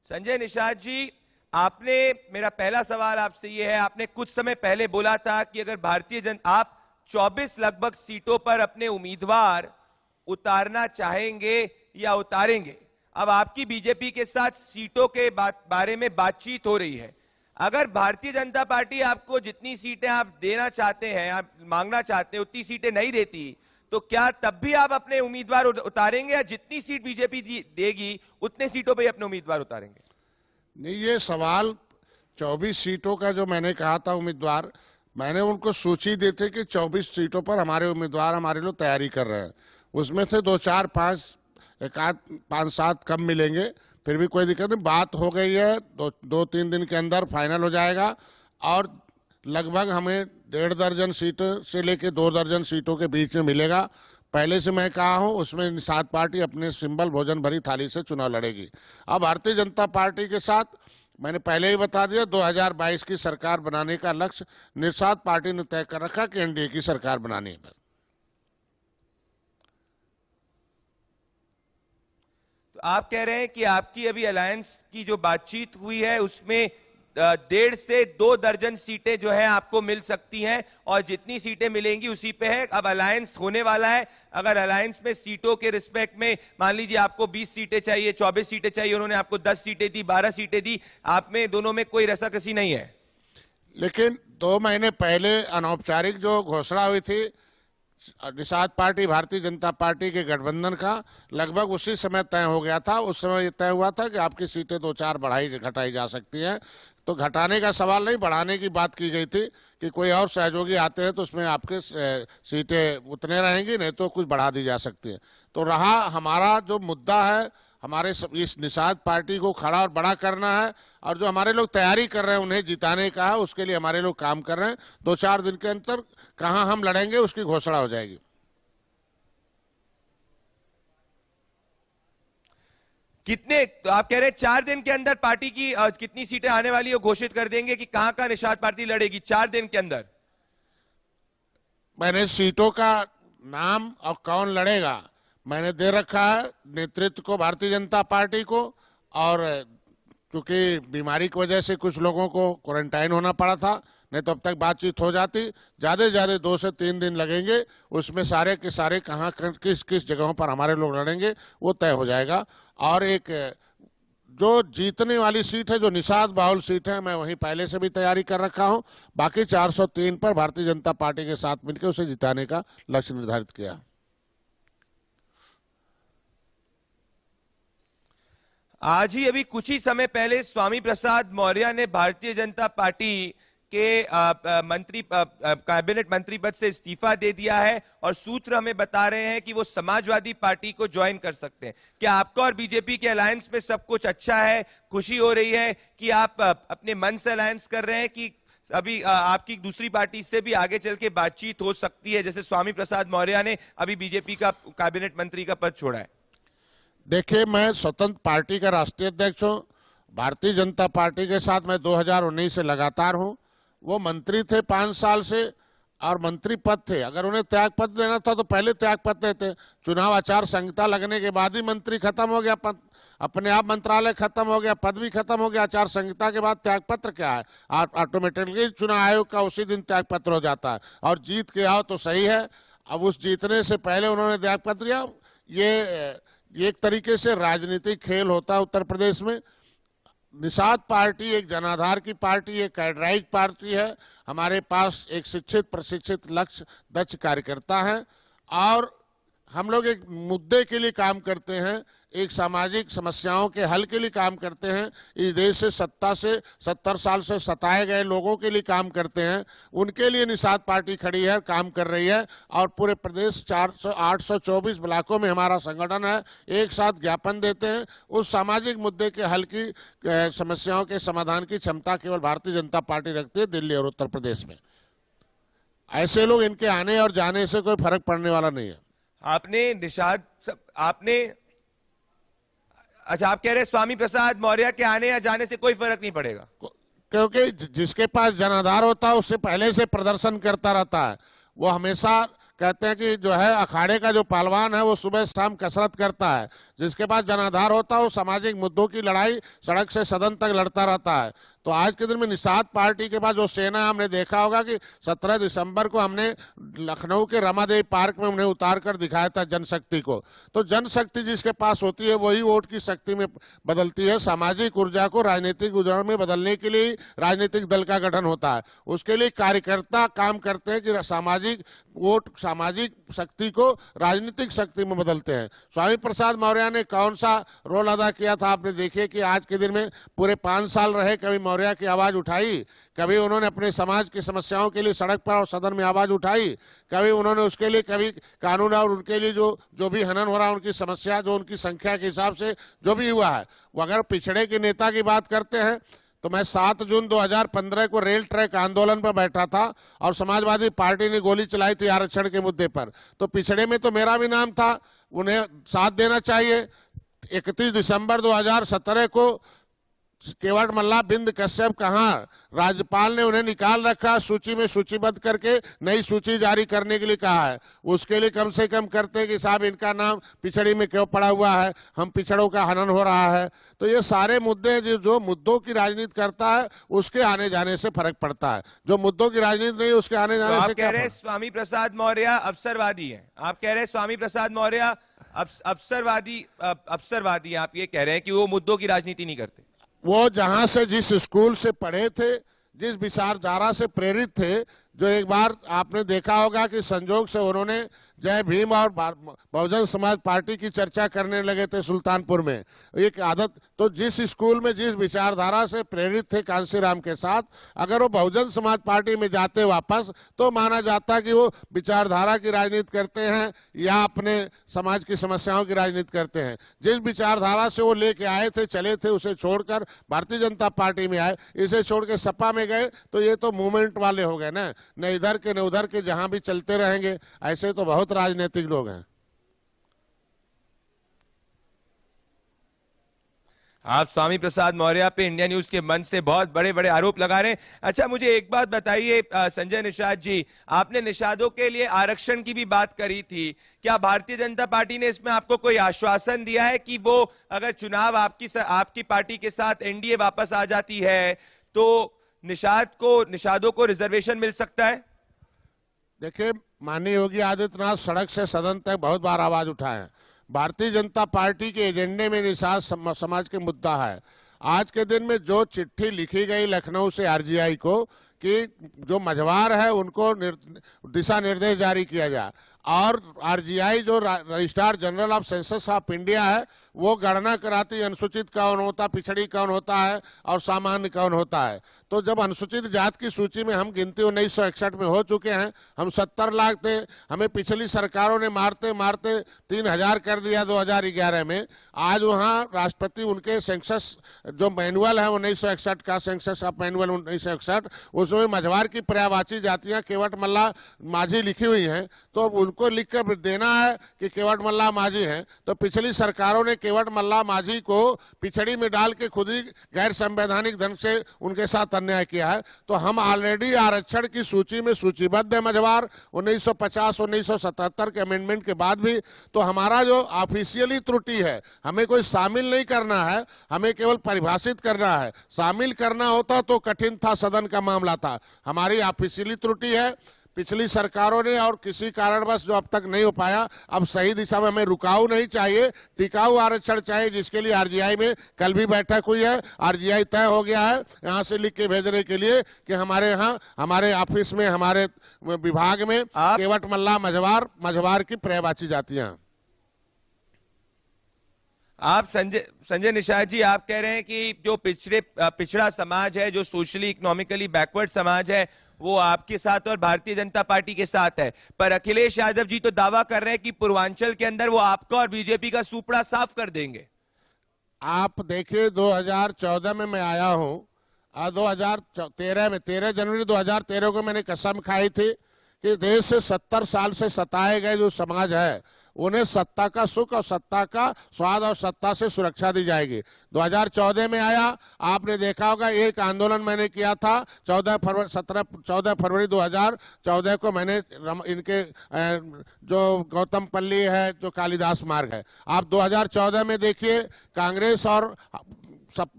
संजय निषाद जी, आपने, मेरा पहला सवाल आपसे यह है, आपने कुछ समय पहले बोला था कि अगर भारतीय जनता, आप 24 लगभग सीटों पर अपने उम्मीदवार उतारना चाहेंगे या उतारेंगे। अब आपकी बीजेपी के साथ सीटों के बारे में बातचीत हो रही है। अगर भारतीय जनता पार्टी आपको जितनी सीटें आप देना चाहते हैं, आप मांगना चाहते हैं, उतनी सीटें नहीं देती, तो क्या तब भी आप अपने उम्मीदवार उतारेंगे, या जितनी सीट बीजेपी देगी उतने सीटों पर अपने उम्मीदवार उतारेंगे? नहीं, ये सवाल 24 सीटों का जो मैंने कहा था उम्मीदवार, मैंने उनको सूची दी थी कि 24 सीटों पर हमारे उम्मीदवार हमारे लोग तैयारी कर रहे हैं। उसमें से 2, 4, 5, 5, 7 कम मिलेंगे, फिर भी कोई दिक्कत नहीं। बात हो गई है, 2-3 दिन के अंदर फाइनल हो जाएगा, और लगभग हमें 1.5 दर्जन सीट से लेके 2 दर्जन सीटों के बीच में मिलेगा। पहले से मैं कहा हूं, उसमें निषाद पार्टी अपने सिंबल भोजन भरी थाली से चुनाव लड़ेगी। अब भारतीय जनता पार्टी के साथ मैंने पहले ही बता दिया, 2022 की सरकार बनाने का लक्ष्य निषाद पार्टी ने तय कर रखा कि एनडीए की सरकार बनानी है। तो आप कह रहे हैं कि आपकी अभी अलायंस की जो बातचीत हुई है उसमें 1.5 से 2 दर्जन सीटें जो है आपको मिल सकती हैं, और जितनी सीटें मिलेंगी उसी पे है। अब अलायंस होने वाला है, अगर अलायंस में सीटों के रिस्पेक्ट में मान लीजिए आपको 20 सीटें चाहिए, 24 सीटें चाहिए, उन्होंने आपको 10 सीटें दी, 12 सीटें दी, आप में दोनों में कोई रसाकसी नहीं है। लेकिन 2 महीने पहले अनौपचारिक जो घोषणा हुई थी निषाद पार्टी भारतीय जनता पार्टी के गठबंधन का, लगभग उसी समय तय हो गया था। उस समय ये तय हुआ था कि आपकी सीटें 2-4 घटाई जा सकती हैं। तो घटाने का सवाल नहीं, बढ़ाने की बात की गई थी कि कोई और सहयोगी आते हैं तो उसमें आपके सीटें उतने रहेंगी, नहीं तो कुछ बढ़ा दी जा सकती है। तो रहा हमारा जो मुद्दा है, हमारे इस निषाद पार्टी को खड़ा और बड़ा करना है, और जो हमारे लोग तैयारी कर रहे हैं उन्हें जिताने का है, उसके लिए हमारे लोग काम कर रहे हैं। 2-4 दिन के अंदर कहां हम लड़ेंगे उसकी घोषणा हो जाएगी। कितने, तो आप कह रहे हैं 4 दिन के अंदर पार्टी की कितनी सीटें आने वाली है घोषित कर देंगे कि कहां कहां निषाद पार्टी लड़ेगी 4 दिन के अंदर? मैंने सीटों का नाम और कौन लड़ेगा मैंने दे रखा है नेतृत्व को, भारतीय जनता पार्टी को। और क्योंकि बीमारी की वजह से कुछ लोगों को क्वारंटाइन होना पड़ा था, नहीं तो अब तक बातचीत हो जाती। ज्यादा से ज्यादा 2 से 3 दिन लगेंगे, उसमें सारे के सारे कहाँ किस किस जगहों पर हमारे लोग लड़ेंगे वो तय हो जाएगा। और एक जो जीतने वाली सीट है, जो निषाद बाहुल सीट है, मैं वहीं पहले से भी तैयारी कर रखा हूं। बाकी 403 पर भारतीय जनता पार्टी के साथ मिलकर उसे जिताने का लक्ष्य निर्धारित किया। आज ही अभी कुछ ही समय पहले स्वामी प्रसाद मौर्य ने भारतीय जनता पार्टी के कैबिनेट मंत्री पद से इस्तीफा दे दिया है, और सूत्र हमें बता रहे हैं कि वो समाजवादी पार्टी को ज्वाइन कर सकते हैं। क्या आपका और बीजेपी के अलायंस में सब कुछ अच्छा है, खुशी हो रही है कि आप अपने मन से अलायंस कर रहे हैं, कि अभी आपकी दूसरी पार्टी से भी आगे चल के बातचीत हो सकती है, जैसे स्वामी प्रसाद मौर्य ने अभी बीजेपी का कैबिनेट मंत्री का पद छोड़ा है? देखिए, मैं स्वतंत्र पार्टी का राष्ट्रीय अध्यक्ष हूं। भारतीय जनता पार्टी के साथ मैं 2019 से लगातार हूं। वो मंत्री थे 5 साल से, और मंत्री पद थे। अगर उन्हें त्याग पत्र देना था तो पहले त्याग पत्र देते। चुनाव आचार संहिता लगने के बाद ही मंत्री खत्म हो गया, पद अपने आप मंत्रालय खत्म हो गया, पद भी खत्म हो गया। आचार संहिता के बाद त्याग पत्र क्या है? ऑटोमेटिकली चुनाव आयोग का उसी दिन त्याग पत्र हो जाता है। और जीत के आओ तो सही है, अब उस जीतने से पहले उन्होंने त्याग पत्र दिया। ये एक तरीके से राजनीतिक खेल होता है उत्तर प्रदेश में। निषाद पार्टी एक जनाधार की पार्टी, एक कैडराइज पार्टी है। हमारे पास एक शिक्षित प्रशिक्षित लक्ष्य दक्ष कार्यकर्ता है, और हम लोग एक मुद्दे के लिए काम करते हैं, एक सामाजिक समस्याओं के हल के लिए काम करते हैं। इस देश से 70 साल से सताए गए लोगों के लिए काम करते हैं, उनके लिए निषाद पार्टी खड़ी है, काम कर रही है। और पूरे प्रदेश 824 ब्लॉकों में हमारा संगठन है, एक साथ ज्ञापन देते हैं। उस सामाजिक मुद्दे के हल की समस्याओं के समाधान की क्षमता केवल भारतीय जनता पार्टी रखती है दिल्ली और उत्तर प्रदेश में। ऐसे लोग, इनके आने और जाने से कोई फर्क पड़ने वाला नहीं है। अच्छा, आप कह रहे हैं स्वामी प्रसाद मौर्य के आने या जाने से कोई फर्क नहीं पड़ेगा? क्योंकि जिसके पास जनाधार होता है उससे पहले से प्रदर्शन करता रहता है। वो हमेशा कहते हैं कि जो है अखाड़े का जो पहलवान है वो सुबह शाम कसरत करता है। जिसके पास जनाधार होता है वो सामाजिक मुद्दों की लड़ाई सड़क से सदन तक लड़ता रहता है। तो आज के दिन में निषाद पार्टी के पास जो सेना, हमने देखा होगा कि 17 दिसंबर को हमने लखनऊ के रमादेवी पार्क में उन्हें उतार कर दिखाया था जनशक्ति को। तो जनशक्ति जिसके पास होती है वही वोट की शक्ति में बदलती है। सामाजिक ऊर्जा को राजनीतिक ऊर्जा में बदलने के लिए राजनीतिक दल का गठन होता है। उसके लिए कार्यकर्ता काम करते हैं कि सामाजिक वोट, सामाजिक शक्ति को राजनीतिक शक्ति में बदलते हैं। स्वामी प्रसाद मौर्य ने कौन सा रोल अदा किया था, आपने देखिए कि आज के दिन में पूरे 5 साल रहे, कभी मौर्य की आवाज उठाई, कभी उन्होंने अपने समाज की समस्याओं के लिए सड़क पर और सदन में आवाज उठाई, कभी उन्होंने उसके लिए, कभी कानून और उनके लिए जो भी हनन हो रहा है उनकी समस्या, जो उनकी संख्या के हिसाब से जो भी हुआ है। वो अगर पिछड़े के नेता की बात करते हैं तो मैं 7 जून 2015 को रेल ट्रैक आंदोलन पर बैठा था और समाजवादी पार्टी ने गोली चलाई थी आरक्षण के मुद्दे पर, तो पिछड़े में तो मेरा भी नाम था, उन्हें साथ देना चाहिए। 31 दिसंबर 2017 को केवट मल्ला, बिंद कश्यप कहाँ, राज्यपाल ने उन्हें निकाल रखा, सूची में सूचीबद्ध करके नई सूची जारी करने के लिए कहा है। उसके लिए कम से कम करते कि साहब इनका नाम पिछड़ी में क्यों पड़ा हुआ है, हम पिछड़ों का हनन हो रहा है। तो ये सारे मुद्दे जो मुद्दों की राजनीति करता है उसके आने जाने से फर्क पड़ता है, जो मुद्दों की राजनीति नहीं उसके आने जाने तो से आप कह रहे हैं स्वामी प्रसाद मौर्य अवसरवादी है, आप कह रहे हैं स्वामी प्रसाद मौर्य अवसरवादी, आप ये कह रहे हैं कि वो मुद्दों की राजनीति नहीं करते। वो जहां से, जिस स्कूल से पढ़े थे, जिस विचारधारा से प्रेरित थे, जो एक बार आपने देखा होगा कि संजोग से उन्होंने जय भीम और बहुजन समाज पार्टी की चर्चा करने लगे थे सुल्तानपुर में, एक आदत। तो जिस स्कूल में, जिस विचारधारा से प्रेरित थे कांशीराम के साथ, अगर वो बहुजन समाज पार्टी में जाते वापस तो माना जाता कि वो विचारधारा की राजनीति करते हैं या अपने समाज की समस्याओं की राजनीति करते हैं। जिस विचारधारा से वो लेके आए थे, चले थे, उसे छोड़कर भारतीय जनता पार्टी में आए, इसे छोड़ के सपा में गए, तो ये तो मूवमेंट वाले हो गए ना, न इधर के न उधर के, जहां भी चलते रहेंगे। ऐसे तो बहुत राजनीतिक लोग हैं। आप स्वामी प्रसाद मौर्य पे इंडिया न्यूज के मंच से बहुत बड़े बड़े आरोप लगा रहे हैं। अच्छा, मुझे एक बात बताइए संजय निषाद जी, आपने निषादों के लिए आरक्षण की भी बात करी थी, क्या भारतीय जनता पार्टी ने इसमें आपको कोई आश्वासन दिया है कि वो अगर चुनाव आपकी पार्टी के साथ एनडीए वापस आ जाती है तो निषादों को रिजर्वेशन मिल सकता है? देखिए, माननीय योगी आदित्यनाथ सड़क से सदन तक बहुत बार आवाज उठाए। भारतीय जनता पार्टी के एजेंडे में निषाद समाज के मुद्दा है। आज के दिन में जो चिट्ठी लिखी गई लखनऊ से आरजीआई को कि जो मझवार है उनको दिशा निर्देश जारी किया जाए, और आरजीआई जो registrar general of census of India है वो गणना कराती अनुसूचित कौन होता, पिछड़ी कौन होता है और सामान्य कौन होता है। तो जब अनुसूचित जात की सूची में हम गिनती 1961 में हो चुके हैं, हम 70 लाख थे, हमें पिछली सरकारों ने मारते मारते 3000 कर दिया 2011 में। आज वहाँ राष्ट्रपति उनके सेंसस जो मैनुअल है 1961 का, सेंसस ऑफ मैनुअल 1961, उसमें मझवार की पर्यायवाची जातियां केवट मल्ला माझी लिखी हुई हैं, तो उनको लिखकर देना है कि केवट मल्ला माझी हैं। तो पिछली सरकारों ने केवट मल्ला माझी को पिछड़ी में डाल के खुद ही गैर संवैधानिक ढंग से उनके साथ अन्याय किया है। तो हम ऑलरेडी आरक्षण की सूची में सूचीबद्ध है मझवार 1950-1977 के अमेंडमेंट के बाद भी। तो हमारा जो ऑफिशियली त्रुटि है, हमें कोई शामिल नहीं करना है, हमें केवल परिभाषित करना है। शामिल करना होता तो कठिन था, सदन का मामला था। हमारी ऑफिशियली त्रुटि है, पिछली सरकारों ने और किसी कारणवश जो अब तक नहीं हो पाया। अब सही दिशा में हमें रुकाऊ नहीं चाहिए, टिकाऊ आरक्षण चाहिए, जिसके लिए आरजीआई में कल भी बैठक हुई है। आरजीआई तय हो गया है यहाँ से लिख के भेजने के लिए कि हमारे यहाँ, हमारे ऑफिस में, हमारे विभाग में केवट मल्ला मझवार की पर्यायवाची जातियां। आप संजय निषाद जी, आप कह रहे हैं कि जो पिछड़ा समाज है, जो सोशली इकोनॉमिकली बैकवर्ड समाज है, वो आपके साथ और भारतीय जनता पार्टी के साथ है। पर अखिलेश यादव जी तो दावा कर रहे हैं कि पूर्वांचल के अंदर वो आपका और बीजेपी का सुपड़ा साफ कर देंगे। आप देखिए, 2014 में मैं आया हूं और 2013 में 13 जनवरी 2013 को मैंने कसम खाई थी कि देश से 70 साल से सताए गए जो समाज है उन्हें सत्ता का सुख और सत्ता का स्वाद और सत्ता से सुरक्षा दी जाएगी। 2014 में आया, आपने देखा होगा एक आंदोलन मैंने किया था 14 फरवरी 2014 को मैंने इनके जो गौतम पल्ली है, जो कालिदास मार्ग है, आप 2014 में देखिए कांग्रेस और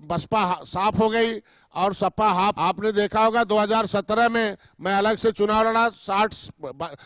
बसपा साफ हो गई और सपा हाफ। आपने देखा होगा 2017 में मैं अलग से चुनाव लड़ा,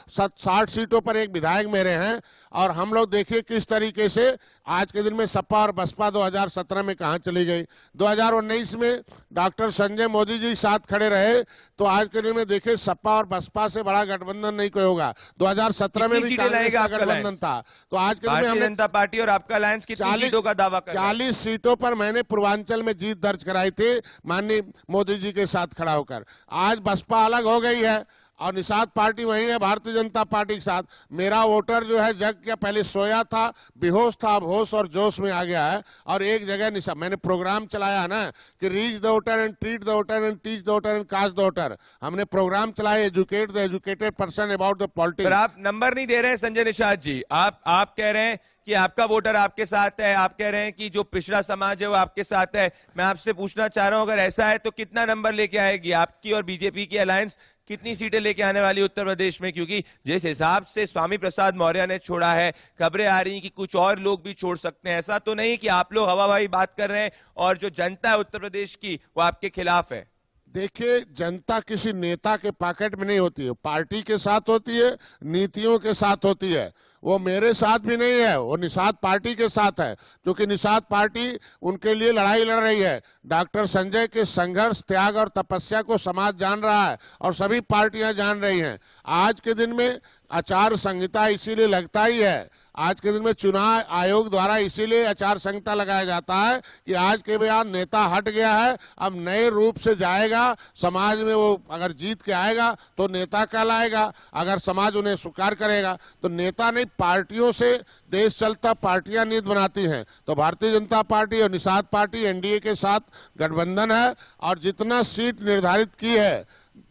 60 सीटों पर एक विधायक मेरे हैं, और हम लोग देखिए किस तरीके से आज के दिन में सपा और बसपा 2017 में कहां चली गई। 2019 में डॉक्टर संजय मोदी जी साथ खड़े रहे, तो आज के दिन में देखिए सपा और बसपा से बड़ा गठबंधन नहीं कोई होगा। 2017 में भी कांग्रेस का गठबंधन था, तो आज के दिन में भारतीय जनता पार्टी और आपका अलायंस कितनी सीटों का दावा कर रहा है? 40 सीटों पर मैंने पूर्वांचल में जीत दर्ज कराई थी माननीय मोदी जी के साथ खड़ा होकर। आज बसपा अलग हो गई है और निषाद पार्टी वही है भारतीय जनता पार्टी के साथ। मेरा वोटर जो है जग के पहले सोया था, बेहोश था, अब होश और जोश में आ गया है। और एक जगह मैंने प्रोग्राम चलाया ना कि reach the voter and treat the voter and teach the voter and cast the voter. हमने प्रोग्राम चलाया educate the educated person about the politics. पर आप नंबर नहीं दे रहे हैं संजय निषाद जी। आप कह रहे हैं कि आपका वोटर आपके साथ है, आप कह रहे हैं कि जो पिछड़ा समाज है वो आपके साथ है। मैं आपसे पूछना चाह रहा हूं, अगर ऐसा है तो कितना नंबर लेके आएगी आपकी और बीजेपी की अलायंस, कितनी सीटें लेके आने वाली उत्तर प्रदेश में? क्योंकि जिस हिसाब से स्वामी प्रसाद मौर्य ने छोड़ा है, खबरें आ रही कि कुछ और लोग भी छोड़ सकते हैं। ऐसा तो नहीं कि आप लोग हवाबाजी बात कर रहे हैं और जो जनता है उत्तर प्रदेश की वो आपके खिलाफ है? देखिए, जनता किसी नेता के पॉकेट में नहीं होती है, पार्टी के साथ होती है, नीतियों के साथ होती है। वो मेरे साथ भी नहीं है, वो निषाद पार्टी के साथ है, क्योंकि निषाद पार्टी उनके लिए लड़ाई लड़ रही है। डॉक्टर संजय के संघर्ष, त्याग और तपस्या को समाज जान रहा है और सभी पार्टियां जान रही हैं। आज के दिन में आचार संहिता इसीलिए लगता ही है, आज के दिन में चुनाव आयोग द्वारा इसीलिए आचार संहिता लगाया जाता है कि आज के बाद नेता हट गया है, अब नए रूप से जाएगा समाज में। वो अगर जीत के आएगा तो नेता कहलाएगा, अगर समाज उन्हें स्वीकार करेगा तो नेता नहीं। पार्टियों से देश चलता, पार्टियां नीति बनाती हैं। तो भारतीय जनता पार्टी और निषाद पार्टी एनडीए के साथ गठबंधन है और जितना सीट निर्धारित की है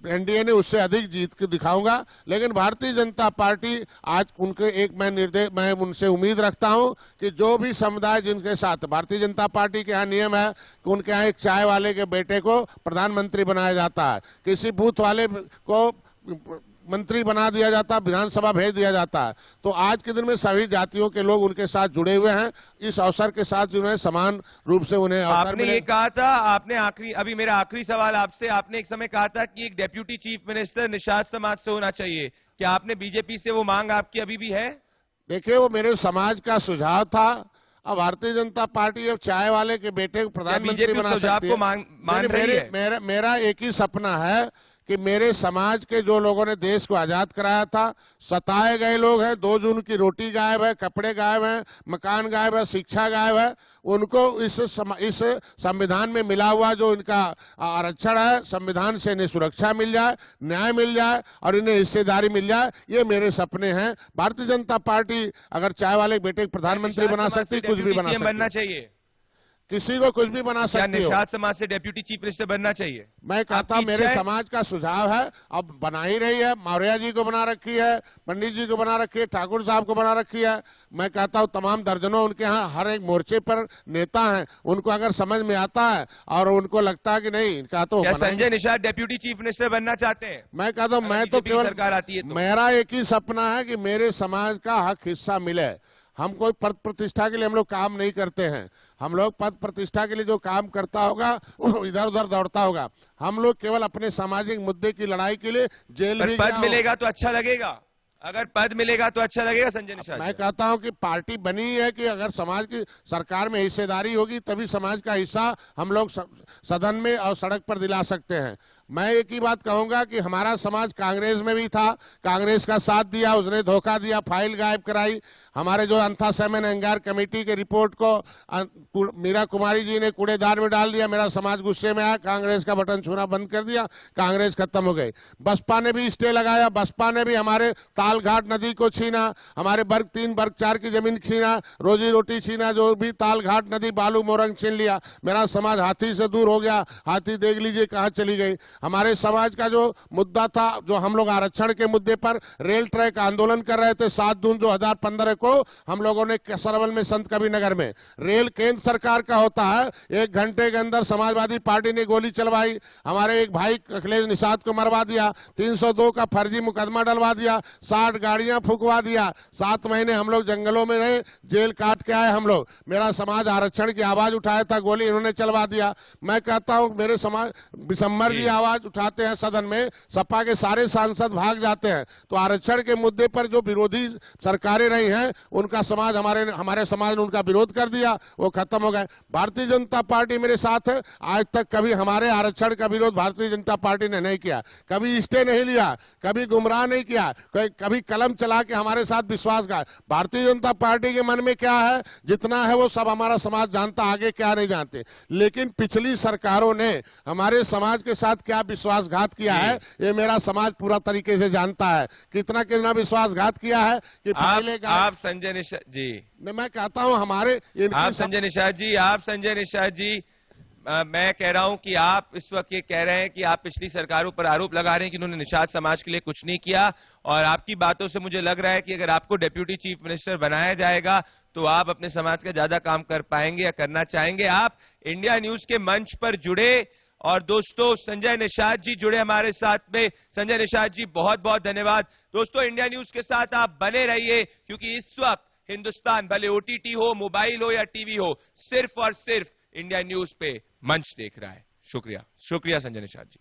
एनडीए ने उससे अधिक जीत के दिखाऊंगा। लेकिन भारतीय जनता पार्टी आज उनके मैं उनसे उम्मीद रखता हूं कि जो भी समुदाय जिनके साथ, भारतीय जनता पार्टी के यहाँ नियम है कि उनके यहाँ एक चाय वाले के बेटे को प्रधानमंत्री बनाया जाता है, किसी बूथ वाले को मंत्री बना दिया जाता, विधानसभा भेज दिया जाता है। तो आज के दिन में सभी जातियों के लोग उनके साथ जुड़े हुए हैं। इस अवसर के साथ जो है समान रूप से उन्हें अवसर आपने ये कहा था, आपने अभी मेरा आखिरी सवाल आपसे, आपने एक समय कहा था कि एक डेप्यूटी चीफ मिनिस्टर निषाद समाज से होना चाहिए। क्या आपने बीजेपी से वो मांग आपकी अभी भी है? देखिए, वो मेरे समाज का सुझाव था। अब भारतीय जनता पार्टी अब चाय वाले के बेटे को प्रधानमंत्री बना सकती है। मेरा एक ही सपना है कि मेरे समाज के जो लोगों ने देश को आजाद कराया था, सताए गए लोग हैं, 2 जून की रोटी गायब है, कपड़े गायब हैं, मकान गायब है, शिक्षा गायब है, उनको इस संविधान में मिला हुआ जो इनका आरक्षण है, संविधान से इन्हें सुरक्षा मिल जाए, न्याय मिल जाए और इन्हें हिस्सेदारी मिल जाए, ये मेरे सपने हैं। भारतीय जनता पार्टी अगर चाय वाले बेटे को प्रधानमंत्री बना सकती, कुछ भी बना सकती, किसी को कुछ भी बना सकती हो। निषाद समाज से डेप्यूटी चीफ मिनिस्टर बनना चाहिए। मैं कहता हूं मेरे समाज का सुझाव है, अब बना ही रही है। मौर्य जी को बना रखी है, पंडित जी को बना रखी है, ठाकुर साहब को बना रखी है। मैं कहता हूं तमाम दर्जनों उनके यहाँ हर एक मोर्चे पर नेता हैं, उनको अगर समझ में आता है और उनको लगता है कि नहीं इनका तो Sanjay Nishad deputy chief minister बनना चाहते हैं? मैं कहता हूँ मैं तो केवल सरकार आती है मेरा एक ही सपना है कि मेरे समाज का हक हिस्सा मिले। हम कोई पद प्रतिष्ठा के लिए हम लोग काम नहीं करते हैं। हम लोग पद प्रतिष्ठा के लिए जो काम करता होगा इधर उधर दौड़ता होगा। हम लोग केवल अपने सामाजिक मुद्दे की लड़ाई के लिए जेल भी पद मिलेगा तो अच्छा लगेगा, अगर पद मिलेगा तो अच्छा लगेगा संजय निषाद। मैं कहता हूं कि पार्टी बनी है कि अगर समाज की सरकार में हिस्सेदारी होगी तभी समाज का हिस्सा हम लोग सदन में और सड़क पर दिला सकते हैं। मैं एक ही बात कहूंगा कि हमारा समाज कांग्रेस में भी था, कांग्रेस का साथ दिया, उसने धोखा दिया, फाइल गायब कराई। हमारे जो अंथा सेमन अंगार कमेटी के रिपोर्ट को मीरा कुमारी जी ने कूड़ेदान में डाल दिया। मेरा समाज गुस्से में आया, कांग्रेस का बटन छूना बंद कर दिया, कांग्रेस खत्म हो गई। बसपा ने भी स्टे लगाया, बसपा ने भी हमारे तालघाट नदी को छीना, हमारे वर्ग 3 वर्ग 4 की जमीन छीना, रोजी रोटी छीना, जो भी तालघाट नदी बालू मोरंग छीन लिया। मेरा समाज हाथी से दूर हो गया, हाथी देख लीजिए कहाँ चली गई। हमारे समाज का जो मुद्दा था, जो हम लोग आरक्षण के मुद्दे पर रेल ट्रैक आंदोलन कर रहे थे 7 जून 2015 को, हम लोगों ने सरवल में संत कबीरनगर में, रेल केंद्र सरकार का होता है, 1 घंटे के अंदर समाजवादी पार्टी ने गोली चलवाई, हमारे एक भाई अखिलेश निषाद को मरवा दिया, 302 का फर्जी मुकदमा डलवा दिया, 60 गाड़ियां फुकवा दिया, 7 महीने हम लोग जंगलों में रहे, जेल काट के आए हम लोग। मेरा समाज आरक्षण की आवाज उठाया था, गोली इन्होंने चलवा दिया। मैं कहता हूं मेरे समाज बिशम्बर जी आवाज उठाते हैं सदन में, सपा के सारे सांसद भाग जाते हैं। तो आरक्षण के मुद्दे पर जो विरोधी सरकारें रही हैं, उनका समाज हमारे समाज ने उनका विरोध कर दिया, वो खत्म हो गए। भारतीय जनता पार्टी मेरे साथ है, आज तक कभी हमारे आरक्षण का विरोध भारतीय जनता पार्टी ने नहीं किया, कभी स्टे नहीं लिया, कभी गुमराह नहीं किया, कभी कलम चला के हमारे साथ विश्वासघात। भारतीय जनता पार्टी के मन में क्या है, जितना है वो सब हमारा समाज जानता, आगे क्या नहीं जानते। लेकिन पिछली सरकारों ने हमारे समाज के साथ क्या विश्वासघात किया है, ये मेरा समाज पूरा तरीके से जानता है। कितना कितना विश्वासघात किया है कि आप संजय निषाद जी, मैं कहता हूं हमारे आप संजय निषाद जी, मैं कह रहा हूं कि आप इस वक्त ये कह रहे हैं कि आप पिछली सरकारों पर आरोप लगा रहे हैं कि उन्होंने निषाद समाज के लिए कुछ नहीं किया, और आपकी बातों से मुझे लग रहा है कि अगर आपको डिप्यूटी चीफ मिनिस्टर बनाया जाएगा तो आप अपने समाज का ज्यादा काम कर पाएंगे या करना चाहेंगे। आप इंडिया न्यूज के मंच पर जुड़े, और दोस्तों संजय निषाद जी जुड़े हमारे साथ में। संजय निषाद जी बहुत बहुत धन्यवाद। दोस्तों इंडिया न्यूज के साथ आप बने रहिए, क्योंकि इस वक्त हिंदुस्तान भले ओटीटी हो, मोबाइल हो या टीवी हो, सिर्फ और सिर्फ इंडिया न्यूज पे मंच देख रहा है। शुक्रिया संजय निषाद जी।